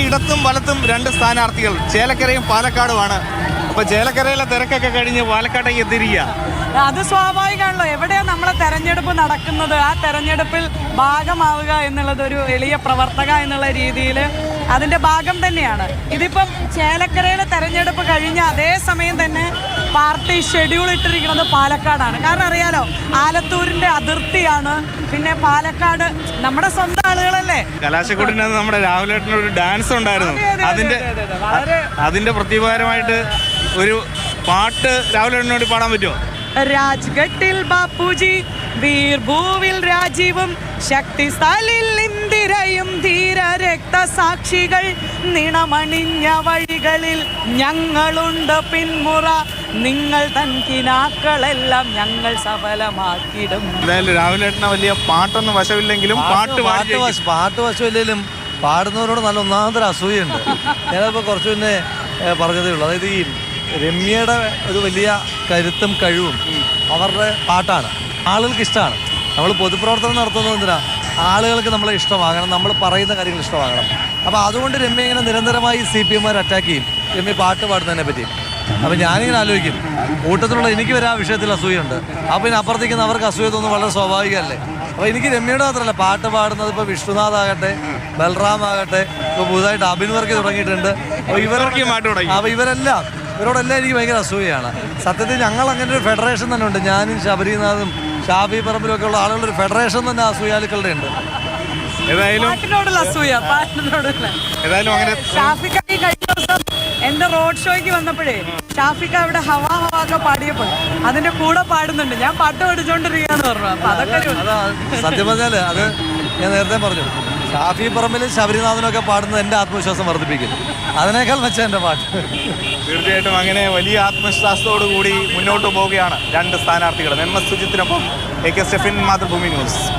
ഇടത്തും വലത്തും രണ്ട് സ്ഥാനാർത്ഥികൾ, ചേലക്കരയും പാലക്കാടുമാണ്. അപ്പൊ ചേലക്കരയിലെ തിരക്കൊക്കെ കഴിഞ്ഞ് പാലക്കാട്ടേക്ക് എത്തിയിരിക്കുക. അത് സ്വാഭാവികമാണല്ലോ. എവിടെയാണ് നമ്മളെ തെരഞ്ഞെടുപ്പ് നടക്കുന്നത്, ആ തെരഞ്ഞെടുപ്പിൽ ഭാഗമാവുക എന്നുള്ളത് ഒരു എളിയ പ്രവർത്തക എന്നുള്ള രീതിയിൽ അതിൻ്റെ ഭാഗം തന്നെയാണ്. ഇതിപ്പം ചേലക്കരയിലെ തെരഞ്ഞെടുപ്പ് കഴിഞ്ഞ അതേ സമയം തന്നെ പാർട്ടി ഷെഡ്യൂൾ ഇട്ടിരിക്കുന്നത് പാലക്കാടാണ്. കാരണം അറിയാലോ, ആലത്തൂരിൻ്റെ അതിർത്തിയാണ്. പിന്നെ പാലക്കാട് നമ്മുടെ സ്വന്തം ആളുകളല്ലേ. കലാശക്കൊടിനകത്ത് നമ്മുടെ രാഹുലേട്ടനൊരു ഡാൻസ് ഉണ്ടായിരുന്നു. അതിന്റെ പ്രതിപകരമായിട്ട് ഒരു പാട്ട് രാഹുലേട്ടനോട് പാടാൻ പറ്റുമോ? രാജ്ഘട്ടിൽ ബാപ്പുജി, വീർഭൂവിൽ രാജീവും, ശക്തിസ്ഥാലിൽ ഇന്ദിരയും, ധീര രക്തസാക്ഷികൾ, നിണമണിഞ്ഞ വഴികളിൽ ഞങ്ങളുണ്ട് പിന്മുറ, നിങ്ങൾ തൻ കിനാക്കളെല്ലാം ഞങ്ങൾ സഫലമാക്കിടും. എന്തായാലും രാഹുലേട്ടന് വലിയ പാട്ടൊന്നും വശമില്ലെങ്കിലും പാട്ട് വശമില്ലെങ്കിലും പാടുന്നവരോട് നല്ല ഒന്നാമതൊരു അസൂയുണ്ട്. ഞാനിപ്പോൾ കുറച്ച് മുന്നേ പറഞ്ഞതേ ഉള്ളൂ. അതായത് ഈ രമ്യയുടെ ഒരു വലിയ കരുത്തും കഴിവും അവരുടെ പാട്ടാണ്. ആളുകൾക്ക് ഇഷ്ടമാണ്. നമ്മൾ പൊതുപ്രവർത്തനം നടത്തുന്നത് എന്തിനാ? ആളുകൾക്ക് നമ്മളെ ഇഷ്ടമാകണം, നമ്മൾ പറയുന്ന കാര്യങ്ങൾ ഇഷ്ടമാകണം. അപ്പോൾ അതുകൊണ്ട് രമ്യ ഇങ്ങനെ നിരന്തരമായി CPM അറ്റാക്ക് ചെയ്യും, രമ്യ പാട്ട് പാടുന്നതിനെ പറ്റി. അപ്പോൾ ഞാനിങ്ങനെ ആലോചിക്കും, കൂട്ടത്തിലുള്ള എനിക്ക് വരെ ആ വിഷയത്തിൽ അസൂയുണ്ട്. അപ്പോൾ ഇനി അപ്പുറത്തേക്കുന്ന അവർക്ക് അസൂയ തോന്നുന്നത് വളരെ സ്വാഭാവികമല്ലേ. അപ്പോൾ എനിക്ക് രമ്യയുടെ മാത്രമല്ല പാട്ട് പാടുന്നത് ഇപ്പോൾ വിഷ്ണുനാഥ് ആകട്ടെ, ബൽറാം ആകട്ടെ, ഇപ്പോൾ പുതുതായിട്ട് അബിൻ വർക്ക് തുടങ്ങിയിട്ടുണ്ട്. അപ്പോൾ ഇവരോടെല്ലാം എനിക്ക് ഭയങ്കര അസൂയാണ്. സത്യത്തിൽ ഞങ്ങൾ അങ്ങനെ ഒരു ഫെഡറേഷൻ തന്നെ ഉണ്ട്. ഞാനും ശബരിനാഥും ഷാഫി പറമ്പിലും ഒക്കെ ഉള്ള ആളുകളൊരു ഫെഡറേഷൻ തന്നെ അസൂയാലുക്കളുടെ ഉണ്ട്. എന്റെ റോഡ് ഷോയ്ക്ക് വന്നപ്പോഴേ ഷാഫിക്ക അവിടെ ഹവാ ഹവാ ഒക്കെ പാടിയപ്പോൾ അതിന്റെ കൂടെ പാടുന്നുണ്ട്. ഞാൻ പാട്ട് പഠിച്ചോണ്ടിരിക്കാന്ന് പറഞ്ഞു. അപ്പൊ അതൊക്കെ സത്യം പറഞ്ഞാല് അത് ഞാൻ നേരത്തെ പറഞ്ഞു, ഷാഫി പറമ്പിലും ശബരിനാഥനൊക്കെ പാടുന്നത് എൻ്റെ ആത്മവിശ്വാസം വർദ്ധിപ്പിക്കും. അതിനേക്കാൾ മെച്ചം എൻ്റെ പാട്ട്. തീർച്ചയായിട്ടും അങ്ങനെ വലിയ ആത്മവിശ്വാസത്തോടു കൂടി മുന്നോട്ട് പോവുകയാണ് രണ്ട് സ്ഥാനാർത്ഥികൾ. MS സുജിത്തിനൊപ്പം AK Stephin, Mathrubhumi news.